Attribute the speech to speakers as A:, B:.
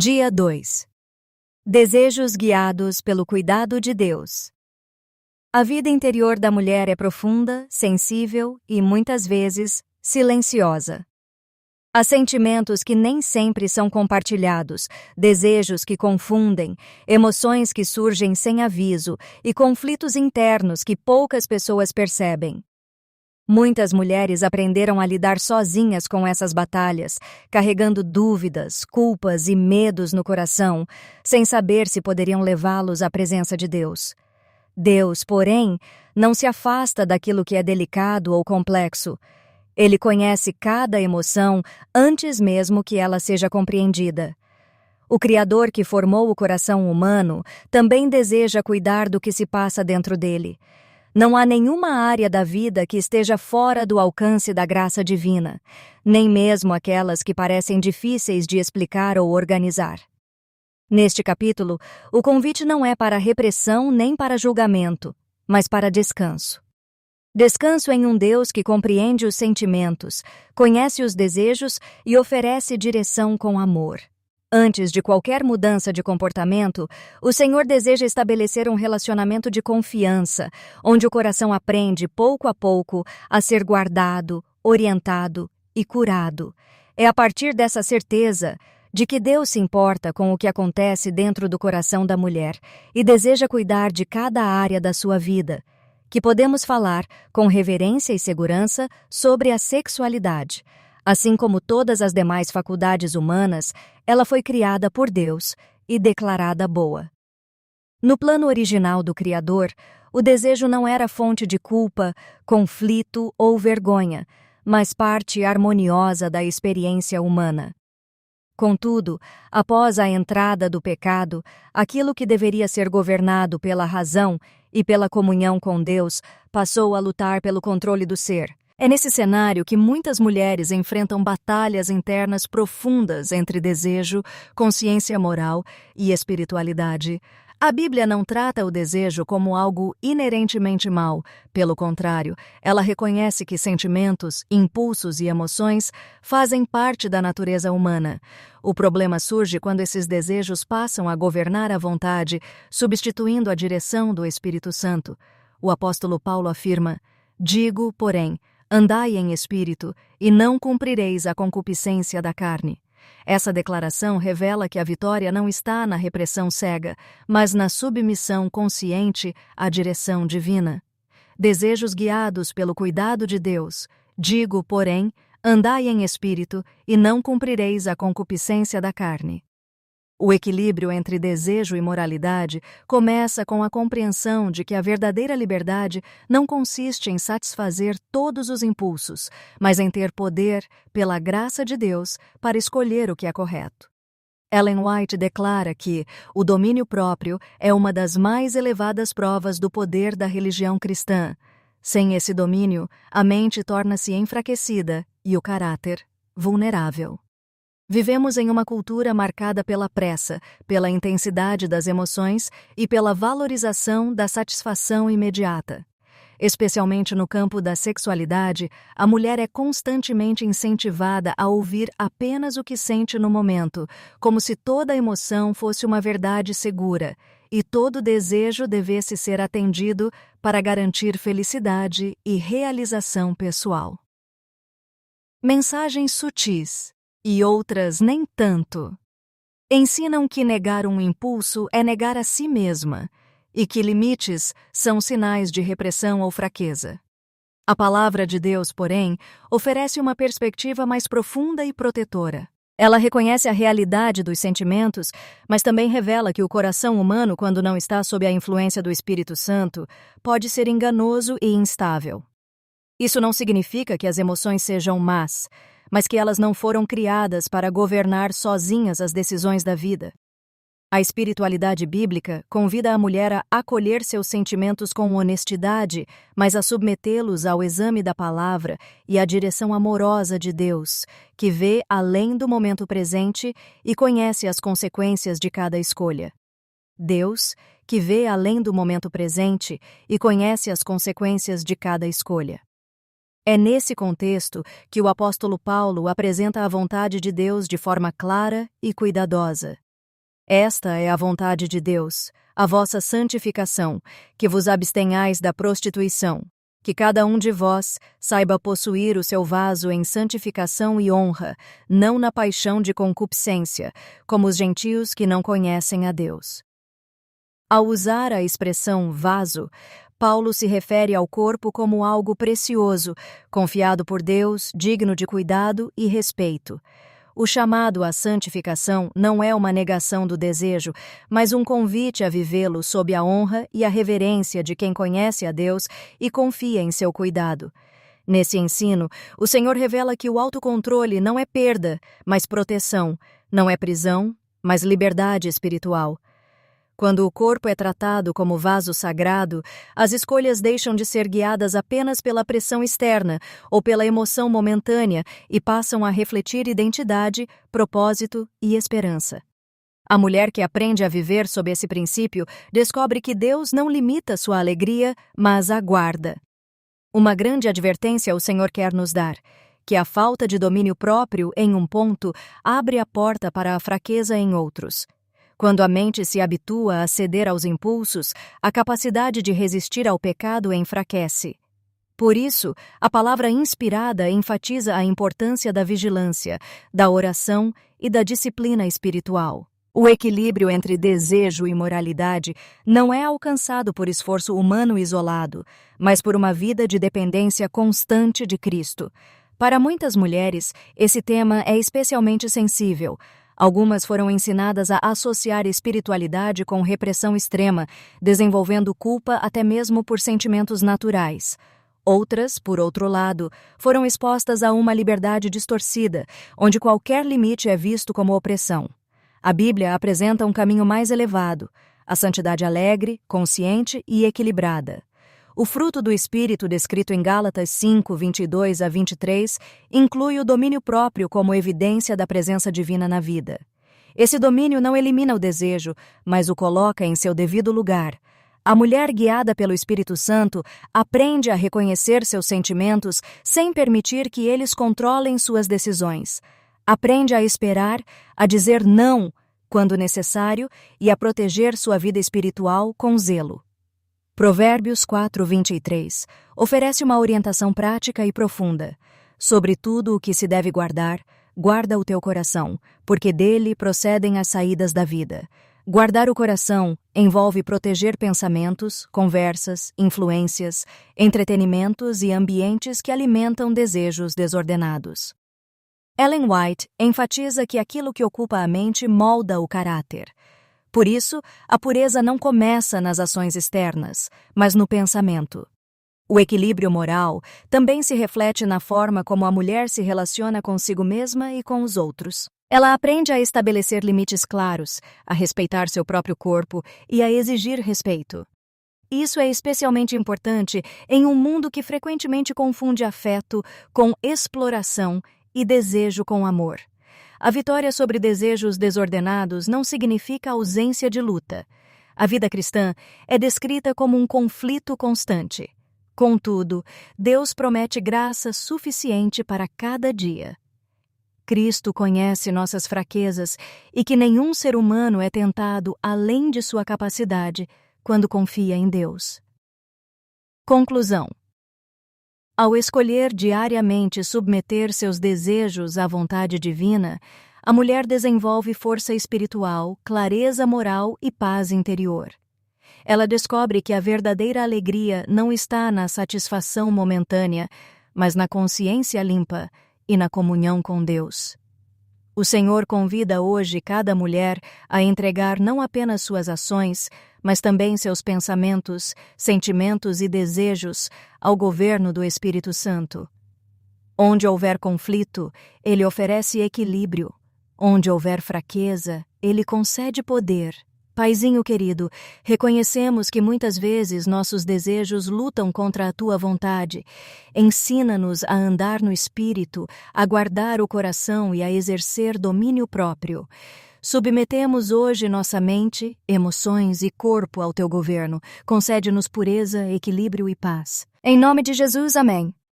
A: Dia 2. Desejos guiados pelo cuidado de Deus. A vida interior da mulher é profunda, sensível e, muitas vezes, silenciosa. Há sentimentos que nem sempre são compartilhados, desejos que confundem, emoções que surgem sem aviso e conflitos internos que poucas pessoas percebem. Muitas mulheres aprenderam a lidar sozinhas com essas batalhas, carregando dúvidas, culpas e medos no coração, sem saber se poderiam levá-los à presença de Deus. Deus, porém, não se afasta daquilo que é delicado ou complexo. Ele conhece cada emoção antes mesmo que ela seja compreendida. O Criador que formou o coração humano também deseja cuidar do que se passa dentro dele. Não há nenhuma área da vida que esteja fora do alcance da graça divina, nem mesmo aquelas que parecem difíceis de explicar ou organizar. Neste capítulo, o convite não é para repressão nem para julgamento, mas para descanso. Descanso em um Deus que compreende os sentimentos, conhece os desejos e oferece direção com amor. Antes de qualquer mudança de comportamento, o Senhor deseja estabelecer um relacionamento de confiança, onde o coração aprende, pouco a pouco, a ser guardado, orientado e curado. É a partir dessa certeza de que Deus se importa com o que acontece dentro do coração da mulher e deseja cuidar de cada área da sua vida, que podemos falar com reverência e segurança sobre a sexualidade. Assim como todas as demais faculdades humanas, ela foi criada por Deus e declarada boa. No plano original do Criador, o desejo não era fonte de culpa, conflito ou vergonha, mas parte harmoniosa da experiência humana. Contudo, após a entrada do pecado, aquilo que deveria ser governado pela razão e pela comunhão com Deus passou a lutar pelo controle do ser. É nesse cenário que muitas mulheres enfrentam batalhas internas profundas entre desejo, consciência moral e espiritualidade. A Bíblia não trata o desejo como algo inerentemente mau. Pelo contrário, ela reconhece que sentimentos, impulsos e emoções fazem parte da natureza humana. O problema surge quando esses desejos passam a governar a vontade, substituindo a direção do Espírito Santo. O apóstolo Paulo afirma: "Digo, porém, andai em espírito, e não cumprireis a concupiscência da carne." Essa declaração revela que a vitória não está na repressão cega, mas na submissão consciente à direção divina. Desejos guiados pelo cuidado de Deus. Digo, porém, andai em espírito, e não cumprireis a concupiscência da carne. O equilíbrio entre desejo e moralidade começa com a compreensão de que a verdadeira liberdade não consiste em satisfazer todos os impulsos, mas em ter poder, pela graça de Deus, para escolher o que é correto. Ellen White declara que o domínio próprio é uma das mais elevadas provas do poder da religião cristã. Sem esse domínio, a mente torna-se enfraquecida e o caráter vulnerável. Vivemos em uma cultura marcada pela pressa, pela intensidade das emoções e pela valorização da satisfação imediata. Especialmente no campo da sexualidade, a mulher é constantemente incentivada a ouvir apenas o que sente no momento, como se toda emoção fosse uma verdade segura e todo desejo devesse ser atendido para garantir felicidade e realização pessoal. Mensagens sutis e outras nem tanto. Ensinam que negar um impulso é negar a si mesma e que limites são sinais de repressão ou fraqueza. A palavra de Deus, porém, oferece uma perspectiva mais profunda e protetora. Ela reconhece a realidade dos sentimentos, mas também revela que o coração humano, quando não está sob a influência do Espírito Santo, pode ser enganoso e instável. Isso não significa que as emoções sejam más, mas que elas não foram criadas para governar sozinhas as decisões da vida. A espiritualidade bíblica convida a mulher a acolher seus sentimentos com honestidade, mas a submetê-los ao exame da palavra e à direção amorosa de Deus, que vê além do momento presente e conhece as consequências de cada escolha. Deus, que vê além do momento presente e conhece as consequências de cada escolha. É nesse contexto que o apóstolo Paulo apresenta a vontade de Deus de forma clara e cuidadosa. Esta é a vontade de Deus, a vossa santificação, que vos abstenhais da prostituição, que cada um de vós saiba possuir o seu vaso em santificação e honra, não na paixão de concupiscência, como os gentios que não conhecem a Deus. Ao usar a expressão vaso, Paulo se refere ao corpo como algo precioso, confiado por Deus, digno de cuidado e respeito. O chamado à santificação não é uma negação do desejo, mas um convite a vivê-lo sob a honra e a reverência de quem conhece a Deus e confia em seu cuidado. Nesse ensino, o Senhor revela que o autocontrole não é perda, mas proteção, não é prisão, mas liberdade espiritual. Quando o corpo é tratado como vaso sagrado, as escolhas deixam de ser guiadas apenas pela pressão externa ou pela emoção momentânea e passam a refletir identidade, propósito e esperança. A mulher que aprende a viver sob esse princípio descobre que Deus não limita sua alegria, mas a guarda. Uma grande advertência o Senhor quer nos dar, que a falta de domínio próprio em um ponto abre a porta para a fraqueza em outros. Quando a mente se habitua a ceder aos impulsos, a capacidade de resistir ao pecado enfraquece. Por isso, a palavra inspirada enfatiza a importância da vigilância, da oração e da disciplina espiritual. O equilíbrio entre desejo e moralidade não é alcançado por esforço humano isolado, mas por uma vida de dependência constante de Cristo. Para muitas mulheres, esse tema é especialmente sensível. Algumas foram ensinadas a associar espiritualidade com repressão extrema, desenvolvendo culpa até mesmo por sentimentos naturais. Outras, por outro lado, foram expostas a uma liberdade distorcida, onde qualquer limite é visto como opressão. A Bíblia apresenta um caminho mais elevado, a santidade alegre, consciente e equilibrada. O fruto do Espírito descrito em Gálatas 5, 22 a 23 inclui o domínio próprio como evidência da presença divina na vida. Esse domínio não elimina o desejo, mas o coloca em seu devido lugar. A mulher guiada pelo Espírito Santo aprende a reconhecer seus sentimentos sem permitir que eles controlem suas decisões. Aprende a esperar, a dizer não quando necessário e a proteger sua vida espiritual com zelo. Provérbios 4, 23 oferece uma orientação prática e profunda. Sobre tudo o que se deve guardar, guarda o teu coração, porque dele procedem as saídas da vida. Guardar o coração envolve proteger pensamentos, conversas, influências, entretenimentos e ambientes que alimentam desejos desordenados. Ellen White enfatiza que aquilo que ocupa a mente molda o caráter. Por isso, a pureza não começa nas ações externas, mas no pensamento. O equilíbrio moral também se reflete na forma como a mulher se relaciona consigo mesma e com os outros. Ela aprende a estabelecer limites claros, a respeitar seu próprio corpo e a exigir respeito. Isso é especialmente importante em um mundo que frequentemente confunde afeto com exploração e desejo com amor. A vitória sobre desejos desordenados não significa ausência de luta. A vida cristã é descrita como um conflito constante. Contudo, Deus promete graça suficiente para cada dia. Cristo conhece nossas fraquezas e que nenhum ser humano é tentado além de sua capacidade quando confia em Deus. Conclusão. Ao escolher diariamente submeter seus desejos à vontade divina, a mulher desenvolve força espiritual, clareza moral e paz interior. Ela descobre que a verdadeira alegria não está na satisfação momentânea, mas na consciência limpa e na comunhão com Deus. O Senhor convida hoje cada mulher a entregar não apenas suas ações, mas também seus pensamentos, sentimentos e desejos ao governo do Espírito Santo. Onde houver conflito, Ele oferece equilíbrio. Onde houver fraqueza, Ele concede poder. Paizinho querido, reconhecemos que muitas vezes nossos desejos lutam contra a Tua vontade. Ensina-nos a andar no Espírito, a guardar o coração e a exercer domínio próprio. Submetemos hoje nossa mente, emoções e corpo ao Teu governo. Concede-nos pureza, equilíbrio e paz. Em nome de Jesus, amém.